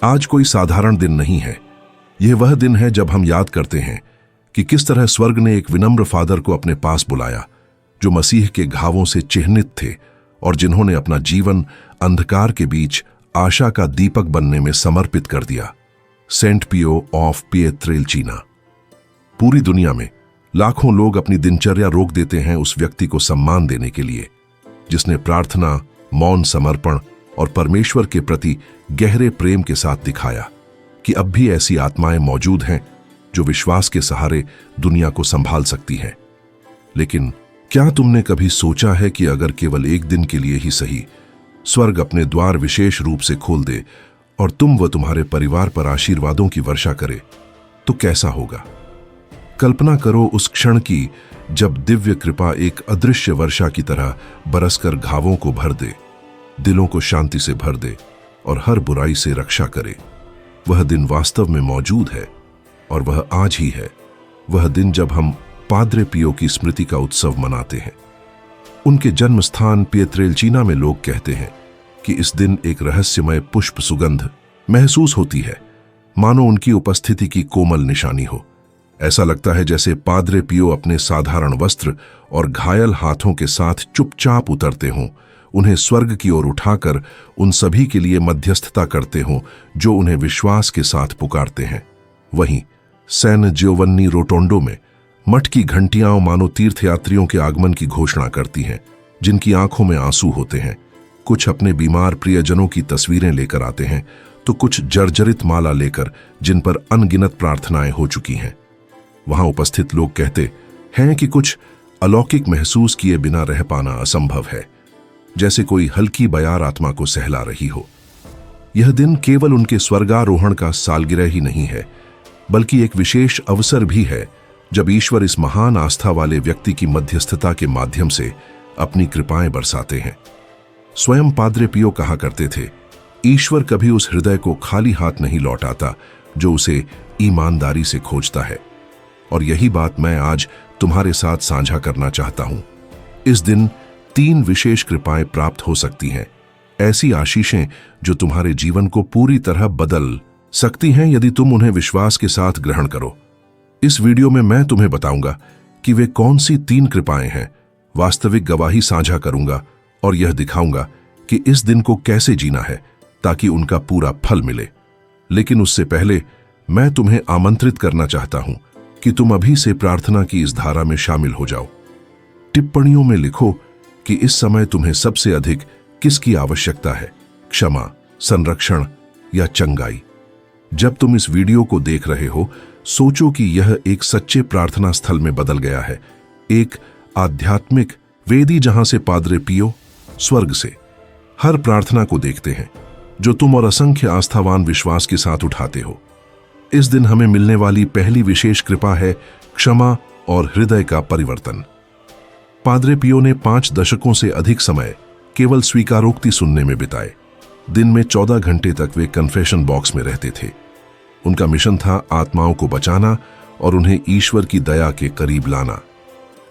आज कोई साधारण दिन नहीं है। यह वह दिन है जब हम याद करते हैं कि किस तरह स्वर्ग ने एक विनम्र फादर को अपने पास बुलाया, जो मसीह के घावों से चिह्नित थे और जिन्होंने अपना जीवन अंधकार के बीच आशा का दीपक बनने में समर्पित कर दिया। सेंट पियो ऑफ पिएट्रेलचीना। पूरी दुनिया में लाखों लोग अपनी दिनचर्या रोक देते हैं उस व्यक्ति को सम्मान देने के लिए जिसने प्रार्थना, मौन समर्पण और परमेश्वर के प्रति गहरे प्रेम के साथ दिखाया कि अब भी ऐसी आत्माएं मौजूद हैं जो विश्वास के सहारे दुनिया को संभाल सकती हैं। लेकिन क्या तुमने कभी सोचा है कि अगर केवल एक दिन के लिए ही सही स्वर्ग अपने द्वार विशेष रूप से खोल दे और तुम व तुम्हारे परिवार पर आशीर्वादों की वर्षा करे तो कैसा होगा? कल्पना करो उस क्षण की जब दिव्य कृपा एक अदृश्य वर्षा की तरह बरसकर घावों को भर दे, दिलों को शांति से भर दे और हर बुराई से रक्षा करे। वह दिन वास्तव में मौजूद है और वह आज ही है, वह दिन जब हम पाद्रे पियो की स्मृति का उत्सव मनाते हैं। उनके जन्म स्थान पिएट्रेलचीना में लोग कहते हैं कि इस दिन एक रहस्यमय पुष्प सुगंध महसूस होती है, मानो उनकी उपस्थिति की कोमल निशानी हो। ऐसा लगता है जैसे पाद्रे पियो अपने साधारण वस्त्र और घायल हाथों के साथ चुपचाप उतरते हों, उन्हें स्वर्ग की ओर उठाकर उन सभी के लिए मध्यस्थता करते हों जो उन्हें विश्वास के साथ पुकारते हैं। वहीं सैन जियोवन्नी रोटोंडो में मठ की घंटियां मानो तीर्थयात्रियों के आगमन की घोषणा करती हैं, जिनकी आंखों में आंसू होते हैं। कुछ अपने बीमार प्रियजनों की तस्वीरें लेकर आते हैं तो कुछ जर्जरित माला लेकर जिन पर अनगिनत प्रार्थनाएं हो चुकी हैं। वहां उपस्थित लोग कहते हैं कि कुछ अलौकिक महसूस किए बिना रह पाना असंभव है, जैसे कोई हल्की बयार आत्मा को सहला रही हो। यह दिन केवल उनके स्वर्गारोहण का सालगिरह ही नहीं है, बल्कि एक विशेष अवसर भी है जब ईश्वर इस महान आस्था वाले व्यक्ति की मध्यस्थता के माध्यम से अपनी कृपाएं बरसाते हैं। स्वयं पाद्रे पियो कहा करते थे, ईश्वर कभी उस हृदय को खाली हाथ नहीं लौटाता जो उसे ईमानदारी से खोजता है। और यही बात मैं आज तुम्हारे साथ साझा करना चाहता हूं। इस दिन 3 विशेष कृपाएं प्राप्त हो सकती हैं, ऐसी आशीषें जो तुम्हारे जीवन को पूरी तरह बदल सकती हैं यदि तुम उन्हें विश्वास के साथ ग्रहण करो। इस वीडियो में मैं तुम्हें बताऊंगा कि वे कौन सी 3 कृपाएं हैं, वास्तविक गवाही साझा करूंगा और यह दिखाऊंगा कि इस दिन को कैसे जीना है ताकि उनका पूरा फल मिले। लेकिन उससे पहले मैं तुम्हें आमंत्रित करना चाहता हूं कि तुम अभी से प्रार्थना की इस धारा में शामिल हो जाओ। टिप्पणियों में लिखो कि इस समय तुम्हें सबसे अधिक किसकी आवश्यकता है, क्षमा, संरक्षण या चंगाई। जब तुम इस वीडियो को देख रहे हो, सोचो कि यह एक सच्चे प्रार्थना स्थल में बदल गया है, एक आध्यात्मिक वेदी जहां से पाद्रे पियो स्वर्ग से हर प्रार्थना को देखते हैं जो तुम और असंख्य आस्थावान विश्वास के साथ उठाते हो। इस दिन हमें मिलने वाली पहली विशेष कृपा है क्षमा और हृदय का परिवर्तन। पाद्रे पियो ने 5 दशकों से अधिक समय केवल स्वीकारोक्ति सुनने में बिताए। दिन में 14 घंटे तक वे कन्फेशन बॉक्स में रहते थे। उनका मिशन था आत्माओं को बचाना और उन्हें ईश्वर की दया के करीब लाना।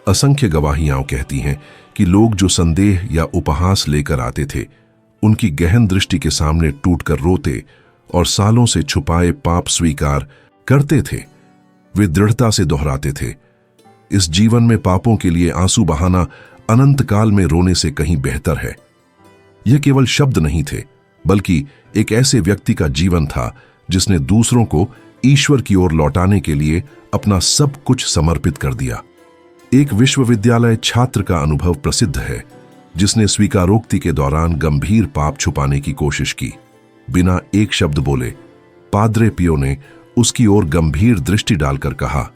असंख्य गवाहियां कहती हैं कि लोग जो संदेह या उपहास लेकर आते थे, उनकी गहन दृष्टि के सामने टूटकर रोते और सालों से छुपाए पाप स्वीकार करते थे। वे दृढ़ता से दोहराते थे, इस जीवन में पापों के लिए आंसू बहाना अनंत काल में रोने से कहीं बेहतर है। यह केवल शब्द नहीं थे, बल्कि एक ऐसे व्यक्ति का जीवन था जिसने दूसरों को ईश्वर की ओर लौटाने के लिए अपना सब कुछ समर्पित कर दिया। एक विश्वविद्यालय छात्र का अनुभव प्रसिद्ध है, जिसने स्वीकारोक्ति के दौरान गंभीर पाप छुपाने की कोशिश की। बिना एक शब्द बोले पाद्रे पियो ने उसकी ओर गंभीर दृष्टि डालकर कहा,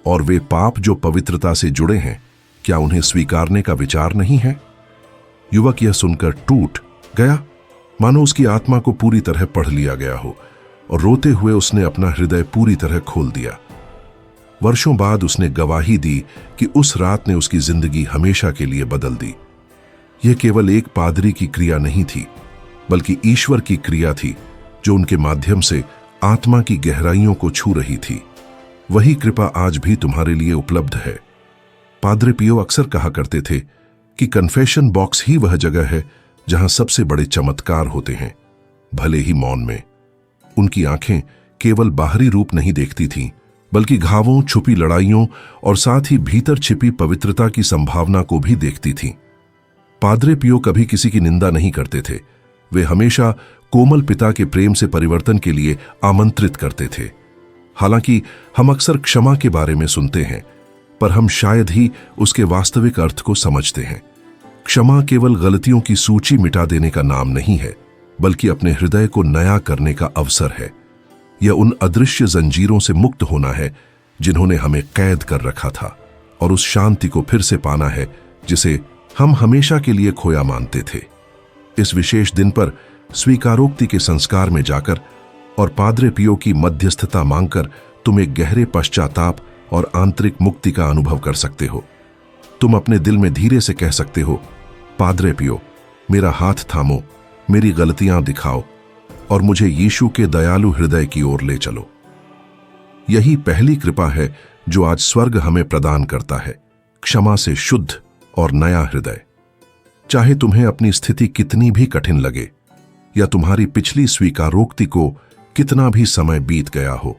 और वे पाप जो पवित्रता से जुड़े हैं, क्या उन्हें स्वीकारने का विचार नहीं है? युवक यह सुनकर टूट गया, मानो उसकी आत्मा को पूरी तरह पढ़ लिया गया हो, और रोते हुए उसने अपना हृदय पूरी तरह खोल दिया। वर्षों बाद उसने गवाही दी कि उस रात ने उसकी जिंदगी हमेशा के लिए बदल दी। यह केवल एक पादरी की क्रिया नहीं थी, बल्कि ईश्वर की क्रिया थी जो उनके माध्यम से आत्मा की गहराइयों को छू रही थी। वही कृपा आज भी तुम्हारे लिए उपलब्ध है। पाद्रे पियो अक्सर कहा करते थे कि कन्फेशन बॉक्स ही वह जगह है जहां सबसे बड़े चमत्कार होते हैं, भले ही मौन में। उनकी आंखें केवल बाहरी रूप नहीं देखती थीं, बल्कि घावों, छुपी लड़ाइयों और साथ ही भीतर छिपी पवित्रता की संभावना को भी देखती थीं। पाद्रे पियो कभी किसी की निंदा नहीं करते थे। वे हमेशा कोमल पिता के प्रेम से परिवर्तन के लिए आमंत्रित करते थे। हालांकि हम अक्सर क्षमा के बारे में सुनते हैं, पर हम शायद ही उसके वास्तविक अर्थ को समझते हैं। क्षमा केवल गलतियों की सूची मिटा देने का नाम नहीं है, बल्कि अपने हृदय को नया करने का अवसर है। यह उन अदृश्य जंजीरों से मुक्त होना है जिन्होंने हमें कैद कर रखा था, और उस शांति को फिर से पाना है जिसे हम हमेशा के लिए खोया मानते थे। इस विशेष दिन पर स्वीकारोक्ति के संस्कार में जाकर और पाद्रे पियो की मध्यस्थता मांगकर तुम एक गहरे पश्चाताप और आंतरिक मुक्ति का अनुभव कर सकते हो। तुम अपने दिल में धीरे से कह सकते हो, पाद्रे पियो, मेरा हाथ थामो, मेरी गलतियां दिखाओ और मुझे यीशु के दयालु हृदय की ओर ले चलो। यही पहली कृपा है जो आज स्वर्ग हमें प्रदान करता है, क्षमा से शुद्ध और नया हृदय। चाहे तुम्हें अपनी स्थिति कितनी भी कठिन लगे या तुम्हारी पिछली स्वीकारोक्ति को कितना भी समय बीत गया हो,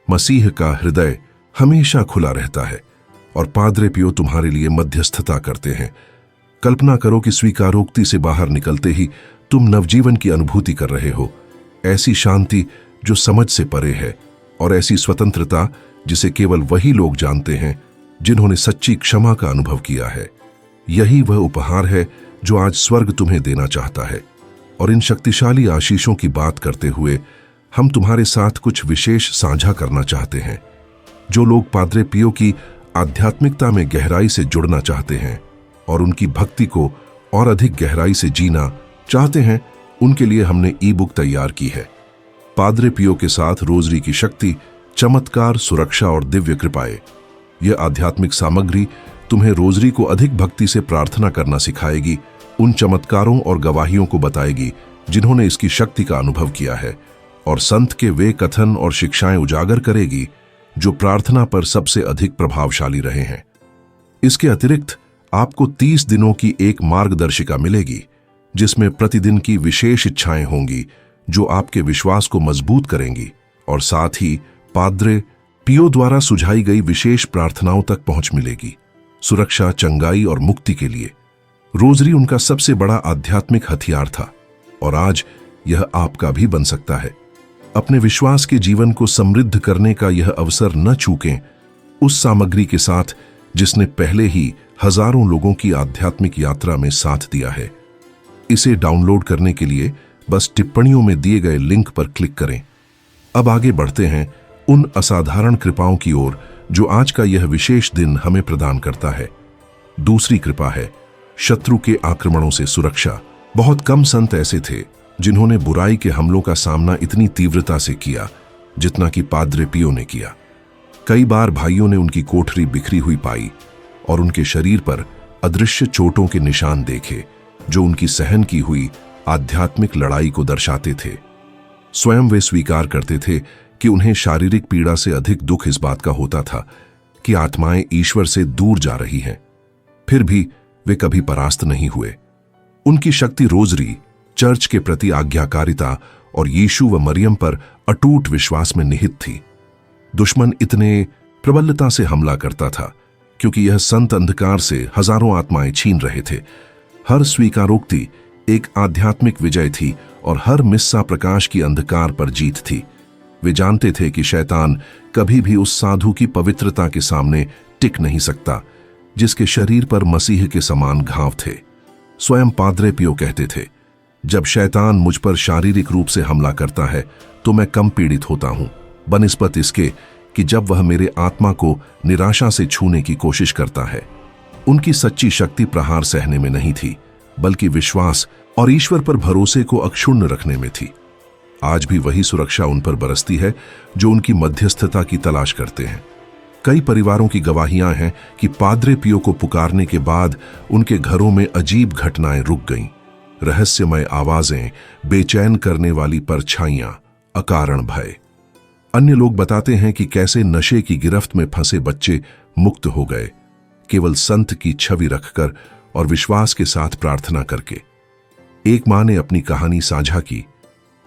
मसीह का हृदय हमेशा खुला रहता है और पाद्रे पियो तुम्हारे लिए मध्यस्थता करते हैं। कल्पना करो कि स्वीकारोक्ति से बाहर निकलते ही तुम नवजीवन की अनुभूति कर रहे हो, ऐसी शांति जो समझ से परे है और ऐसी स्वतंत्रता जिसे केवल वही लोग जानते हैं जिन्होंने सच्ची क्षमा का अनुभव किया है। यही वह उपहार है जो आज स्वर्ग तुम्हें देना चाहता है। और इन शक्तिशाली आशीषों की बात करते हुए हम तुम्हारे साथ कुछ विशेष साझा करना चाहते हैं। जो लोग पाद्रे पियो की आध्यात्मिकता में गहराई से जुड़ना चाहते हैं और उनकी भक्ति को और अधिक गहराई से जीना चाहते हैं, उनके लिए हमने ई बुक तैयार की है। पाद्रे पियो के साथ रोजरी की शक्ति, चमत्कार, सुरक्षा और दिव्य कृपाएं। यह आध्यात्मिक सामग्री तुम्हें रोजरी को अधिक भक्ति से प्रार्थना करना सिखाएगी, उन चमत्कारों और गवाहियों को बताएगी जिन्होंने इसकी शक्ति का अनुभव किया है, और संत के वे कथन और शिक्षाएं उजागर करेगी जो प्रार्थना पर सबसे अधिक प्रभावशाली रहे हैं। इसके अतिरिक्त आपको 30 दिनों की एक मार्गदर्शिका मिलेगी जिसमें प्रतिदिन की विशेष इच्छाएं होंगी जो आपके विश्वास को मजबूत करेंगी, और साथ ही पाद्रे पियो द्वारा सुझाई गई विशेष प्रार्थनाओं तक पहुंच मिलेगी, सुरक्षा, चंगाई और मुक्ति के लिए। रोजरी उनका सबसे बड़ा आध्यात्मिक हथियार था और आज यह आपका भी बन सकता है। अपने विश्वास के जीवन को समृद्ध करने का यह अवसर न चूकें, उस सामग्री के साथ जिसने पहले ही हजारों लोगों की आध्यात्मिक यात्रा में साथ दिया है। इसे डाउनलोड करने के लिए बस टिप्पणियों में दिए गए लिंक पर क्लिक करें। अब आगे बढ़ते हैं उन असाधारण कृपाओं की ओर जो आज का यह विशेष दिन हमें प्रदान करता है। दूसरी कृपा है शत्रु के आक्रमणों से सुरक्षा। बहुत कम संत ऐसे थे जिन्होंने बुराई के हमलों का सामना इतनी तीव्रता से किया जितना कि पाद्रे पियो ने किया। कई बार भाइयों ने उनकी कोठरी बिखरी हुई पाई और उनके शरीर पर अदृश्य चोटों के निशान देखे जो उनकी सहन की हुई आध्यात्मिक लड़ाई को दर्शाते थे। स्वयं वे स्वीकार करते थे कि उन्हें शारीरिक पीड़ा से अधिक दुख इस बात का होता था कि आत्माएं ईश्वर से दूर जा रही हैं। फिर भी वे कभी परास्त नहीं हुए। उनकी शक्ति रोजरी, चर्च के प्रति आज्ञाकारिता और यीशु व मरियम पर अटूट विश्वास में निहित थी। दुश्मन इतने प्रबलता से हमला करता था क्योंकि यह संत अंधकार से हजारों आत्माएं छीन रहे थे। हर स्वीकारोक्ति एक आध्यात्मिक विजय थी और हर मिस्सा प्रकाश की अंधकार पर जीत थी। वे जानते थे कि शैतान कभी भी उस साधु की पवित्रता के सामने टिक नहीं सकता जिसके शरीर पर मसीह के समान घाव थे। स्वयं पाद्रे पियो कहते थे, जब शैतान मुझ पर शारीरिक रूप से हमला करता है तो मैं कम पीड़ित होता हूं, बनिस्बत इसके कि जब वह मेरे आत्मा को निराशा से छूने की कोशिश करता है। उनकी सच्ची शक्ति प्रहार सहने में नहीं थी, बल्कि विश्वास और ईश्वर पर भरोसे को अक्षुण्ण रखने में थी। आज भी वही सुरक्षा उन पर बरसती है जो उनकी मध्यस्थता की तलाश करते हैं। कई परिवारों की गवाहियां हैं कि पाद्रे पियो को पुकारने के बाद उनके घरों में अजीब घटनाएं रुक गईं। रहस्यमय आवाजें, बेचैन करने वाली परछाइयां, अकारण भय। अन्य लोग बताते हैं कि कैसे नशे की गिरफ्त में फंसे बच्चे मुक्त हो गए, केवल संत की छवि रखकर और विश्वास के साथ प्रार्थना करके। एक मां ने अपनी कहानी साझा की।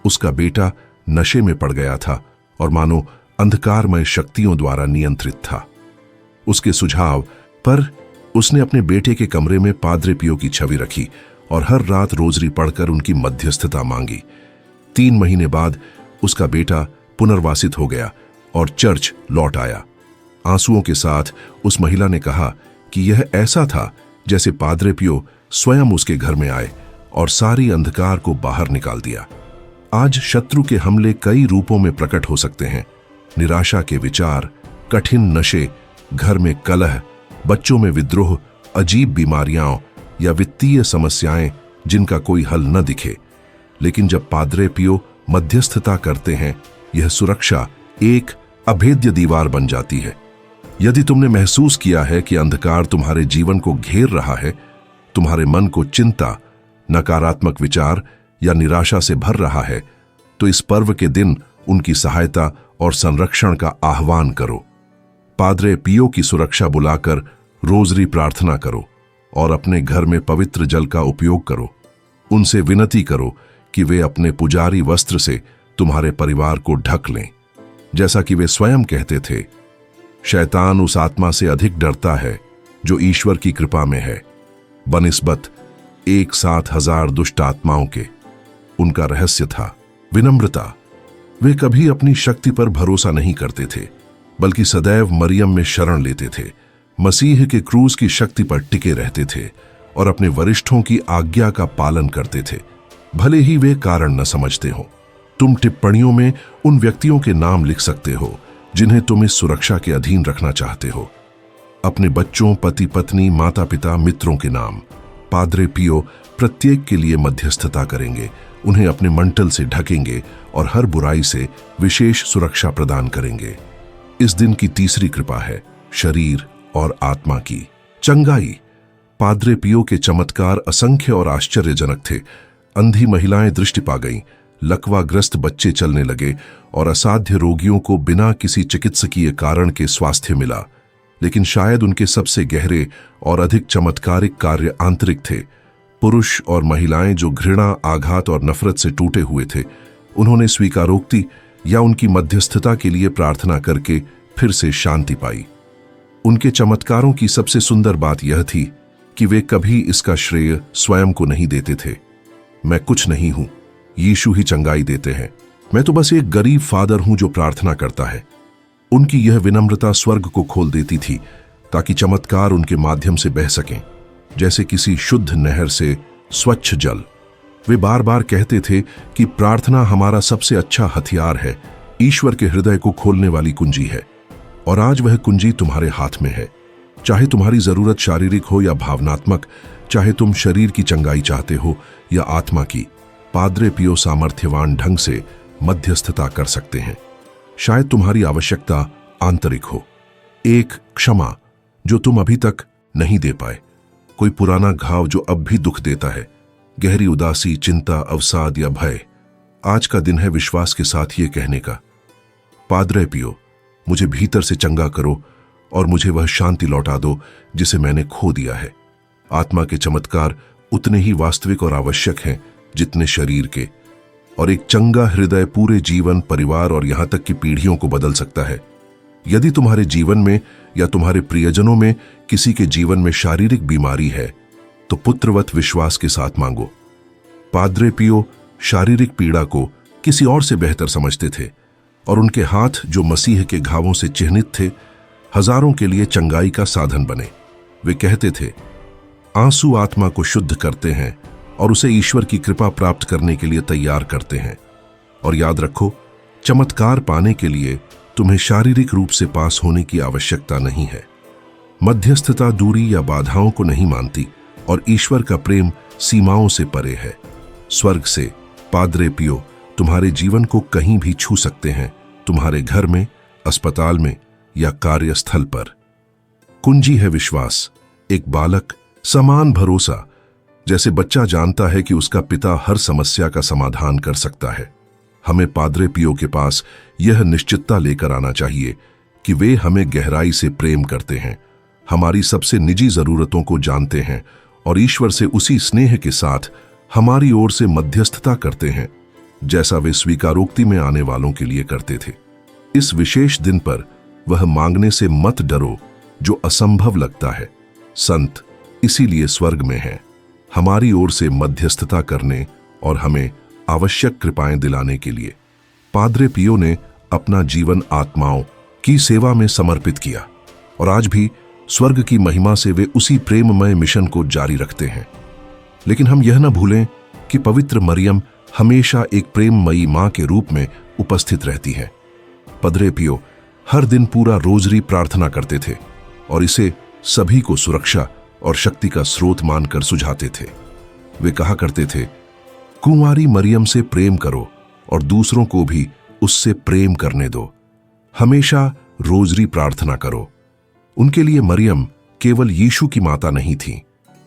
उसका बेटा नशे में पड़ गया था और मानो अंधकारमय शक्तियों द्वारा नियंत्रित था। उसके सुझाव पर उसने अपने बेटे के कमरे में पाद्रे पियो की छवि रखी और हर रात रोजरी पढ़कर उनकी मध्यस्थता मांगी। 3 महीने बाद उसका बेटा पुनर्वासित हो गया और चर्च लौट आया। आंसुओं के साथ उस महिला ने कहा कि यह ऐसा था जैसे पाद्रे पियो स्वयं उसके घर में आए और सारी अंधकार को बाहर निकाल दिया। आज शत्रु के हमले कई रूपों में प्रकट हो सकते हैं। निराशा के विचार, कठिन नशे, घर में कलह, बच्चों में विद्रोह, अजीब बीमारियां या वित्तीय समस्याएं जिनका कोई हल न दिखे। लेकिन जब पाद्रे पियो मध्यस्थता करते हैं, यह सुरक्षा एक अभेद्य दीवार बन जाती है। यदि तुमने महसूस किया है कि अंधकार तुम्हारे जीवन को घेर रहा है, तुम्हारे मन को चिंता, नकारात्मक विचार या निराशा से भर रहा है, तो इस पर्व के दिन उनकी सहायता और संरक्षण का आह्वान करो। पाद्रे पियो की सुरक्षा बुलाकर रोजरी प्रार्थना करो और अपने घर में पवित्र जल का उपयोग करो। उनसे विनती करो कि वे अपने पुजारी वस्त्र से तुम्हारे परिवार को ढक लें। जैसा कि वे स्वयं कहते थे, शैतान उस आत्मा से अधिक डरता है जो ईश्वर की कृपा में है, बनिस्बत 1,000 दुष्ट आत्माओं के। उनका रहस्य था विनम्रता। वे कभी अपनी शक्ति पर भरोसा नहीं करते थे, बल्कि सदैव मरियम में शरण लेते थे, मसीह के क्रूस की शक्ति पर टिके रहते थे और अपने वरिष्ठों की आज्ञा का पालन करते थे, भले ही वे कारण न समझते हो। तुम टिप्पणियों में उन व्यक्तियों के नाम लिख सकते हो जिन्हें तुम इस सुरक्षा के अधीन रखना चाहते हो। अपने बच्चों, पति पत्नी, माता पिता, मित्रों के नाम। पाद्रे पियो प्रत्येक के लिए मध्यस्थता करेंगे, उन्हें अपने मंटल से ढकेंगे और हर बुराई से विशेष सुरक्षा प्रदान करेंगे। इस दिन की तीसरी कृपा है शरीर और आत्मा की चंगाई। पाद्रे पियो के चमत्कार असंख्य और आश्चर्यजनक थे। अंधी महिलाएं दृष्टि पा गईं, लकवाग्रस्त बच्चे चलने लगे और असाध्य रोगियों को बिना किसी चिकित्सकीय कारण के स्वास्थ्य मिला। लेकिन शायद उनके सबसे गहरे और अधिक चमत्कारिक कार्य आंतरिक थे। पुरुष और महिलाएं जो घृणा, आघात और नफरत से टूटे हुए थे, उन्होंने स्वीकारोक्ति या उनकी मध्यस्थता के लिए प्रार्थना करके फिर से शांति पाई। उनके चमत्कारों की सबसे सुंदर बात यह थी कि वे कभी इसका श्रेय स्वयं को नहीं देते थे। मैं कुछ नहीं हूं, यीशु ही चंगाई देते हैं। मैं तो बस एक गरीब फादर हूं जो प्रार्थना करता है। उनकी यह विनम्रता स्वर्ग को खोल देती थी ताकि चमत्कार उनके माध्यम से बह सकें, जैसे किसी शुद्ध नहर से स्वच्छ जल। वे बार बार कहते थे कि प्रार्थना हमारा सबसे अच्छा हथियार है, ईश्वर के हृदय को खोलने वाली कुंजी है। और आज वह कुंजी तुम्हारे हाथ में है। चाहे तुम्हारी जरूरत शारीरिक हो या भावनात्मक, चाहे तुम शरीर की चंगाई चाहते हो या आत्मा की, पाद्रे पियो सामर्थ्यवान ढंग से मध्यस्थता कर सकते हैं। शायद तुम्हारी आवश्यकता आंतरिक हो, एक क्षमा जो तुम अभी तक नहीं दे पाए, कोई पुराना घाव जो अब भी दुख देता है, गहरी उदासी, चिंता, अवसाद या भय। आज का दिन है विश्वास के साथ ये कहने का, पाद्रे पियो मुझे भीतर से चंगा करो और मुझे वह शांति लौटा दो जिसे मैंने खो दिया है। आत्मा के चमत्कार उतने ही वास्तविक और आवश्यक हैं जितने शरीर के, और एक चंगा हृदय पूरे जीवन, परिवार और यहां तक कि पीढ़ियों को बदल सकता है। यदि तुम्हारे जीवन में या तुम्हारे प्रियजनों में किसी के जीवन में शारीरिक बीमारी है, तो पुत्रवत विश्वास के साथ मांगो। पाद्रे पियो शारीरिक पीड़ा को किसी और से बेहतर समझते थे और उनके हाथ जो मसीह के घावों से चिह्नित थे, हजारों के लिए चंगाई का साधन बने। वे कहते थे, आंसू आत्मा को शुद्ध करते हैं और उसे ईश्वर की कृपा प्राप्त करने के लिए तैयार करते हैं। और याद रखो, चमत्कार पाने के लिए तुम्हें शारीरिक रूप से पास होने की आवश्यकता नहीं है। मध्यस्थता दूरी या बाधाओं को नहीं मानती और ईश्वर का प्रेम सीमाओं से परे है। स्वर्ग से पाद्रे पियो तुम्हारे जीवन को कहीं भी छू सकते हैं, तुम्हारे घर में, अस्पताल में या कार्यस्थल पर। कुंजी है विश्वास, एक बालक समान भरोसा, जैसे बच्चा जानता है कि उसका पिता हर समस्या का समाधान कर सकता है। हमें पाद्रे पियो के पास यह निश्चितता लेकर आना चाहिए कि वे हमें गहराई से प्रेम करते हैं, हमारी सबसे निजी जरूरतों को जानते हैं और ईश्वर से उसी स्नेह के साथ हमारी ओर से मध्यस्थता करते हैं। जैसा वे स्वीकारोक्ति में आने वालों के लिए करते थे। इस विशेष दिन पर वह मांगने से मत डरो जो असंभव लगता है। संत इसीलिए स्वर्ग में हैं, हमारी ओर से मध्यस्थता करने और हमें आवश्यक कृपाएं दिलाने के लिए। पाद्रे पियो ने अपना जीवन आत्माओं की सेवा में समर्पित किया और आज भी स्वर्ग की महिमा से वे उसी प्रेममय मिशन को जारी रखते हैं। लेकिन हम यह न भूलें कि पवित्र मरियम हमेशा एक प्रेममयी मां के रूप में उपस्थित रहती है। पद्रे पियो हर दिन पूरा रोजरी प्रार्थना करते थे और इसे सभी को सुरक्षा और शक्ति का स्रोत मानकर सुझाते थे। वे कहा करते थे, कुंवारी मरियम से प्रेम करो और दूसरों को भी उससे प्रेम करने दो। हमेशा रोजरी प्रार्थना करो। उनके लिए मरियम केवल यीशु की माता नहीं थी,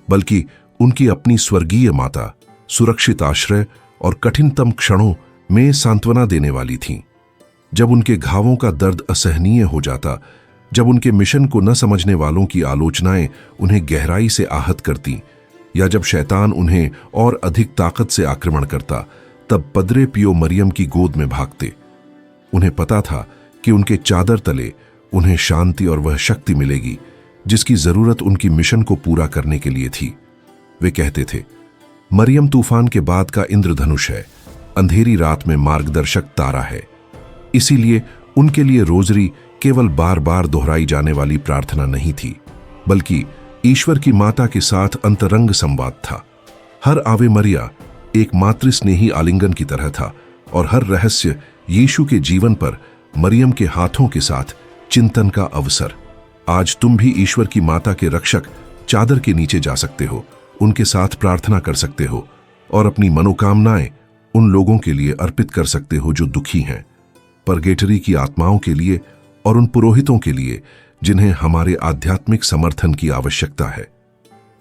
बल्कि उनकी अपनी स्वर्गीय माता, सुरक्षित आश्रय और कठिनतम क्षणों में सांत्वना देने वाली थीं। जब उनके घावों का दर्द असहनीय हो जाता, जब उनके मिशन को न समझने वालों की आलोचनाएं उन्हें गहराई से आहत करती, या जब शैतान उन्हें और अधिक ताकत से आक्रमण करता, तब पद्रे पियो मरियम की गोद में भागते। उन्हें पता था कि उनके चादर तले उन्हें शांति और वह शक्ति मिलेगी जिसकी जरूरत उनकी मिशन को पूरा करने के लिए थी। वे कहते थे, मरियम तूफान के बाद का इंद्रधनुष है, अंधेरी रात में मार्गदर्शक तारा है। इसीलिए उनके लिए रोजरी केवल बार बार दोहराई जाने वाली प्रार्थना नहीं थी, बल्कि ईश्वर की माता के साथ अंतरंग संवाद था। हर आवे मरिया एक मातृस्नेही आलिंगन की तरह था और हर रहस्य यीशु के जीवन पर मरियम के हाथों के साथ चिंतन का अवसर। आज तुम भी ईश्वर की माता के रक्षक चादर के नीचे जा सकते हो, उनके साथ प्रार्थना कर सकते हो और अपनी मनोकामनाएं उन लोगों के लिए अर्पित कर सकते हो जो दुखी हैं, परगेटरी की आत्माओं के लिए और उन पुरोहितों के लिए जिन्हें हमारे आध्यात्मिक समर्थन की आवश्यकता है।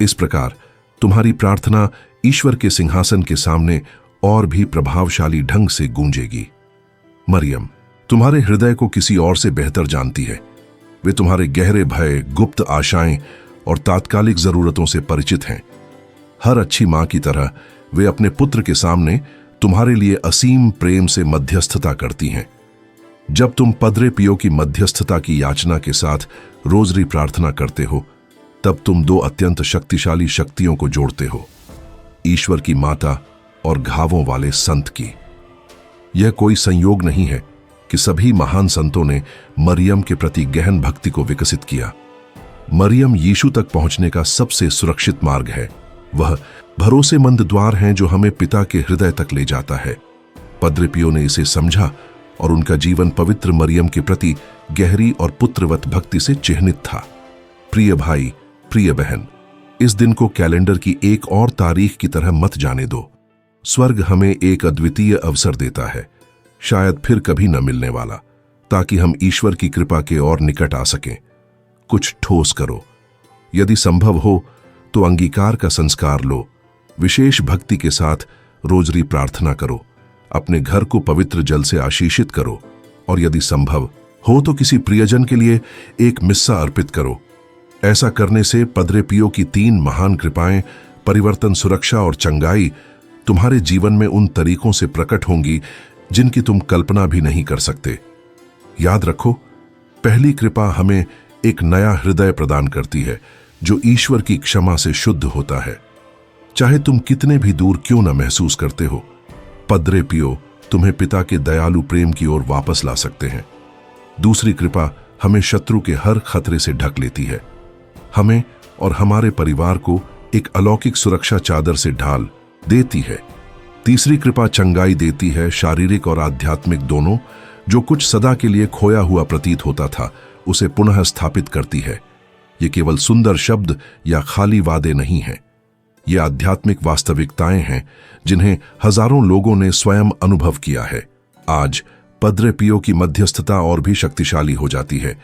इस प्रकार तुम्हारी प्रार्थना ईश्वर के सिंहासन के सामने और भी प्रभावशाली ढंग से गूंजेगी। मरियम तुम्हारे हृदय को किसी और से बेहतर जानती है। वे तुम्हारे गहरे भय, गुप्त आशाएं और तात्कालिक जरूरतों से परिचित हैं। हर अच्छी मां की तरह वे अपने पुत्र के सामने तुम्हारे लिए असीम प्रेम से मध्यस्थता करती हैं। जब तुम पद्रे पियो की मध्यस्थता की याचना के साथ रोजरी प्रार्थना करते हो, तब तुम दो अत्यंत शक्तिशाली शक्तियों को जोड़ते हो, ईश्वर की माता और घावों वाले संत की। यह कोई संयोग नहीं है कि सभी महान संतों ने मरियम के प्रति गहन भक्ति को विकसित किया। मरियम यीशु तक पहुंचने का सबसे सुरक्षित मार्ग है। वह भरोसेमंद द्वार है जो हमें पिता के हृदय तक ले जाता है। पद्रे पियो ने इसे समझा और उनका जीवन पवित्र मरियम के प्रति गहरी और पुत्रवत भक्ति से चिह्नित था। प्रिय भाई, प्रिय बहन, इस दिन को कैलेंडर की एक और तारीख की तरह मत जाने दो। स्वर्ग हमें एक अद्वितीय अवसर देता है, शायद फिर कभी न मिलने वाला, ताकि हम ईश्वर की कृपा के और निकट आ सकें। कुछ ठोस करो। यदि संभव हो तो अंगीकार का संस्कार लो। विशेष भक्ति के साथ रोजरी प्रार्थना करो। अपने घर को पवित्र जल से आशीषित करो और यदि संभव हो तो किसी प्रियजन के लिए एक मिस्सा अर्पित करो। ऐसा करने से पद्रे पियो की 3 महान कृपाएं, परिवर्तन, सुरक्षा और चंगाई तुम्हारे जीवन में उन तरीकों से प्रकट होंगी जिनकी तुम कल्पना भी नहीं कर सकते। याद रखो, पहली कृपा हमें एक नया हृदय प्रदान करती है जो ईश्वर की क्षमा से शुद्ध होता है। चाहे तुम कितने भी दूर क्यों न महसूस करते हो, पद्रे पियो तुम्हें पिता के दयालु प्रेम की ओर वापस ला सकते हैं। दूसरी कृपा हमें शत्रु के हर खतरे से ढक लेती है, हमें और हमारे परिवार को एक अलौकिक सुरक्षा चादर से ढाल देती है। तीसरी कृपा चंगाई देती है, शारीरिक और आध्यात्मिक दोनों। जो कुछ सदा के लिए खोया हुआ प्रतीत होता था उसे पुनः स्थापित करती है। ये केवल सुंदर शब्द या खाली वादे नहीं हैं, ये आध्यात्मिक वास्तविकताएं हैं जिन्हें हजारों लोगों ने स्वयं अनुभव किया है। आज पद्रे पियो की मध्यस्थता और भी शक्तिशाली हो जाती है,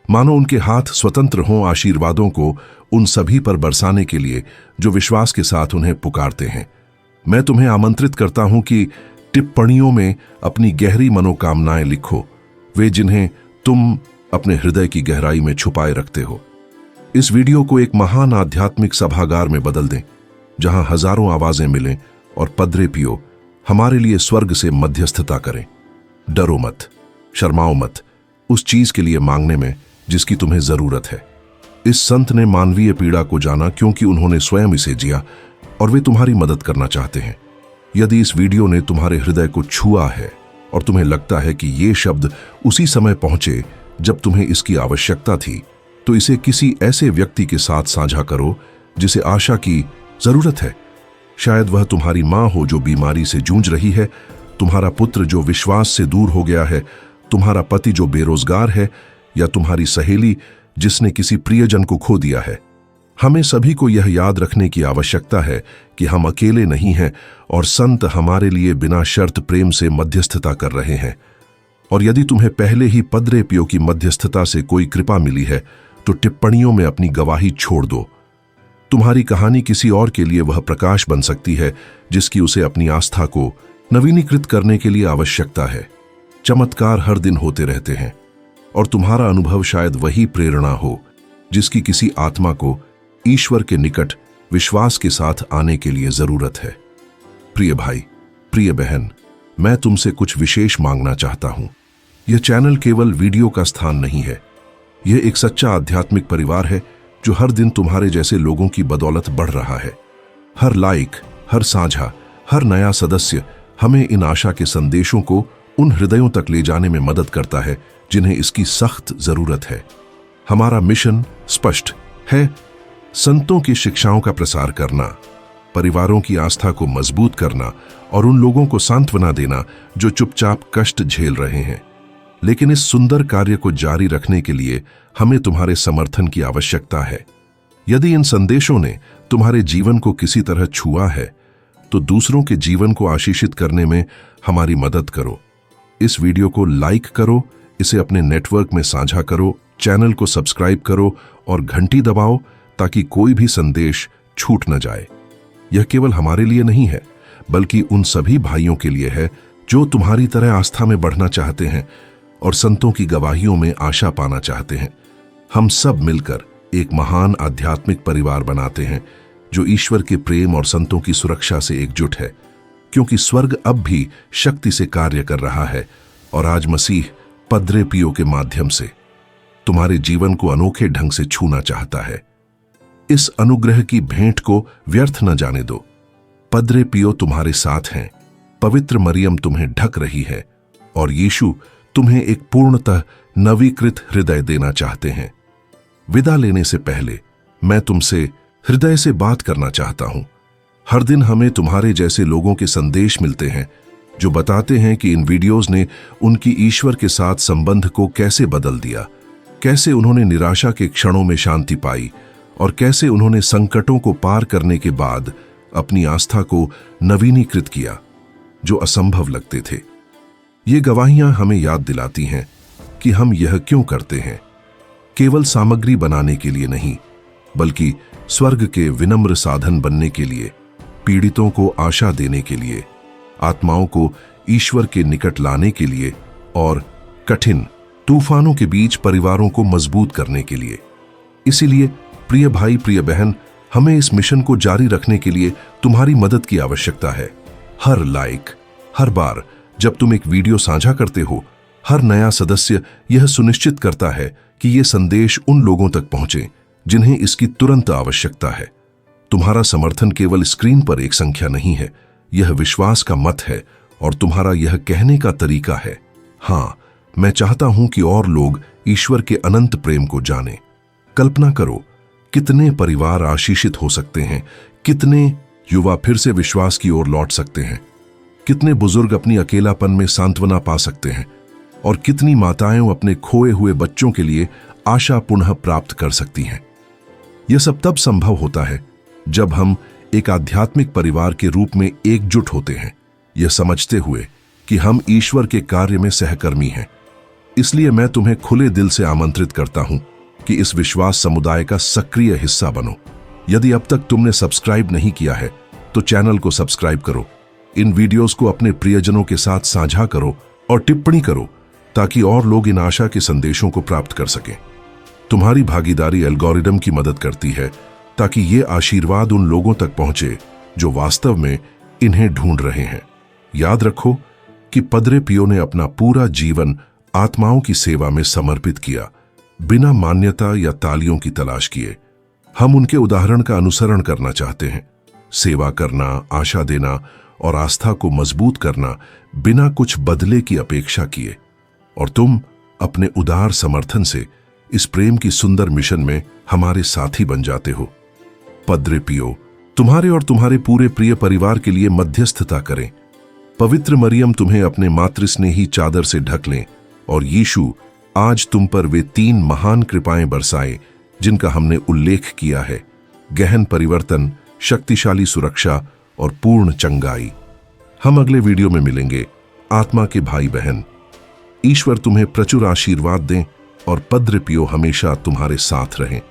मानो उनके हाथ स्वतंत्र हों आशीर्वादों को उन सभी पर बरसाने के लिए जो विश्वास के साथ उन्हें पुकारते हैं। मैं तुम्हें आमंत्रित करता हूं कि टिप्पणियों में अपनी गहरी मनोकामनाएं लिखो, वे जिन्हें तुम अपने हृदय की गहराई में छुपाए रखते हो। इस वीडियो को एक महान आध्यात्मिक सभागार में बदल दें, जहां हजारों आवाजें मिलें और पद्रे पियो हमारे लिए स्वर्ग से मध्यस्थता करें। डरो मत, शर्माओ मत उस चीज के लिए मांगने में जिसकी तुम्हें जरूरत है। इस संत ने मानवीय पीड़ा को जाना क्योंकि उन्होंने स्वयं इसे जिया और वे तुम्हारी मदद करना चाहते हैं। यदि इस वीडियो ने तुम्हारे हृदय को छुआ है और तुम्हें लगता है कि ये शब्द उसी समय पहुंचे जब तुम्हें इसकी आवश्यकता थी, तो इसे किसी ऐसे व्यक्ति के साथ साझा करो जिसे आशा की जरूरत है। शायद वह तुम्हारी माँ हो जो बीमारी से जूझ रही है, तुम्हारा पुत्र जो विश्वास से दूर हो गया है, तुम्हारा पति जो बेरोजगार है, या तुम्हारी सहेली जिसने किसी प्रियजन को खो दिया है। हमें सभी को यह याद रखने की आवश्यकता है कि हम अकेले नहीं हैं और संत हमारे लिए बिना शर्त प्रेम से मध्यस्थता कर रहे हैं। और यदि तुम्हें पहले ही पद्रे पियो की मध्यस्थता से कोई कृपा मिली है तो टिप्पणियों में अपनी गवाही छोड़ दो। तुम्हारी कहानी किसी और के लिए वह प्रकाश बन सकती है जिसकी उसे अपनी आस्था को नवीनीकृत करने के लिए आवश्यकता है। चमत्कार हर दिन होते रहते हैं और तुम्हारा अनुभव शायद वही प्रेरणा हो जिसकी किसी आत्मा को ईश्वर के निकट विश्वास के साथ आने के लिए जरूरत है। प्रिय भाई, प्रिय बहन, मैं तुमसे कुछ विशेष मांगना चाहता हूं। यह चैनल केवल वीडियो का स्थान नहीं है, यह एक सच्चा आध्यात्मिक परिवार है जो हर दिन तुम्हारे जैसे लोगों की बदौलत बढ़ रहा है। हर लाइक, हर साझा, हर नया सदस्य हमें इन आशा के संदेशों को उन हृदयों तक ले जाने में मदद करता है जिन्हें इसकी सख्त जरूरत है। हमारा मिशन स्पष्ट है, संतों की शिक्षाओं का प्रसार करना, परिवारों की आस्था को मजबूत करना और उन लोगों को सांत्वना देना जो चुपचाप कष्ट झेल रहे हैं। लेकिन इस सुंदर कार्य को जारी रखने के लिए हमें तुम्हारे समर्थन की आवश्यकता है। यदि इन संदेशों ने तुम्हारे जीवन को किसी तरह छुआ है तो दूसरों के जीवन को आशीषित करने में हमारी मदद करो। इस वीडियो को लाइक करो, इसे अपने नेटवर्क में साझा करो, चैनल को सब्सक्राइब करो और घंटी दबाओ ताकि कोई भी संदेश छूट न जाए। यह केवल हमारे लिए नहीं है बल्कि उन सभी भाइयों के लिए है जो तुम्हारी तरह आस्था में बढ़ना चाहते हैं और संतों की गवाहियों में आशा पाना चाहते हैं। हम सब मिलकर एक महान आध्यात्मिक परिवार बनाते हैं जो ईश्वर के प्रेम और संतों की सुरक्षा से एकजुट है, क्योंकि स्वर्ग अब भी शक्ति से कार्य कर रहा है और आज मसीह पद्रे पियो के माध्यम से तुम्हारे जीवन को अनोखे ढंग से छूना चाहता है। इस अनुग्रह की भेंट को व्यर्थ न जाने दो। पद्रे पियो तुम्हारे साथ हैं, पवित्र मरियम तुम्हें ढक रही है और यीशु तुम्हें एक पूर्णतः नवीकृत हृदय देना चाहते हैं। विदा लेने से पहले मैं तुमसे हृदय से बात करना चाहता हूं। हर दिन हमें तुम्हारे जैसे लोगों के संदेश मिलते हैं जो बताते हैं कि इन वीडियोस ने उनकी ईश्वर के साथ संबंध को कैसे बदल दिया, कैसे उन्होंने निराशा के क्षणों में शांति पाई और कैसे उन्होंने संकटों को पार करने के बाद अपनी आस्था को नवीनीकृत किया जो असंभव लगते थे। ये गवाहियां हमें याद दिलाती हैं कि हम यह क्यों करते हैं, केवल सामग्री बनाने के लिए नहीं बल्कि स्वर्ग के विनम्र साधन बनने के लिए, पीड़ितों को आशा देने के लिए, आत्माओं को ईश्वर के निकट लाने के लिए और कठिन तूफानों के बीच परिवारों को मजबूत करने के लिए। इसीलिए प्रिय भाई, प्रिय बहन, हमें इस मिशन को जारी रखने के लिए तुम्हारी मदद की आवश्यकता है। हर लाइक, हर बार जब तुम एक वीडियो साझा करते हो, हर नया सदस्य यह सुनिश्चित करता है कि ये संदेश उन लोगों तक पहुंचे जिन्हें इसकी तुरंत आवश्यकता है। तुम्हारा समर्थन केवल स्क्रीन पर एक संख्या नहीं है, यह विश्वास का मत है और तुम्हारा यह कहने का तरीका है, हाँ, मैं चाहता हूं कि और लोग ईश्वर के अनंत प्रेम को जानें। कल्पना करो कितने परिवार आशीषित हो सकते हैं, कितने युवा फिर से विश्वास की ओर लौट सकते हैं, कितने बुजुर्ग अपनी अकेलापन में सांत्वना पा सकते हैं और कितनी माताएं अपने खोए हुए बच्चों के लिए आशा पुनः प्राप्त कर सकती हैं। यह सब तब संभव होता है जब हम एक आध्यात्मिक परिवार के रूप में एकजुट होते हैं, यह समझते हुए कि हम ईश्वर के कार्य में सहकर्मी हैं। इसलिए मैं तुम्हें खुले दिल से आमंत्रित करता हूं कि इस विश्वास समुदाय का सक्रिय हिस्सा बनो। यदि अब तक तुमने सब्सक्राइब नहीं किया है तो चैनल को सब्सक्राइब करो, इन वीडियोस को अपने प्रियजनों के साथ साझा करो और टिप्पणी करो ताकि और लोग इन आशा के संदेशों को प्राप्त कर सकें। तुम्हारी भागीदारी एल्गोरिदम की मदद करती है ताकि ये आशीर्वाद उन लोगों तक पहुंचे जो वास्तव में इन्हें ढूंढ रहे हैं। याद रखो कि पद्रे पियो ने अपना पूरा जीवन आत्माओं की सेवा में समर्पित किया, बिना मान्यता या तालियों की तलाश किए। हम उनके उदाहरण का अनुसरण करना चाहते हैं, सेवा करना, आशा देना और आस्था को मजबूत करना बिना कुछ बदले की अपेक्षा किए। और तुम अपने उदार समर्थन से इस प्रेम की सुंदर मिशन में हमारे साथी बन जाते हो। पद्रे पियो तुम्हारे और तुम्हारे पूरे प्रिय परिवार के लिए मध्यस्थता करें। पवित्र मरियम तुम्हें अपने मातृस्नेही चादर से ढक लें और यीशु आज तुम पर वे 3 महान कृपाएं बरसाए जिनका हमने उल्लेख किया है: गहन परिवर्तन, शक्तिशाली सुरक्षा और पूर्ण चंगाई। हम अगले वीडियो में मिलेंगे। आत्मा के भाई बहन, ईश्वर तुम्हें प्रचुर आशीर्वाद दें और पद्रे पियो हमेशा तुम्हारे साथ रहें।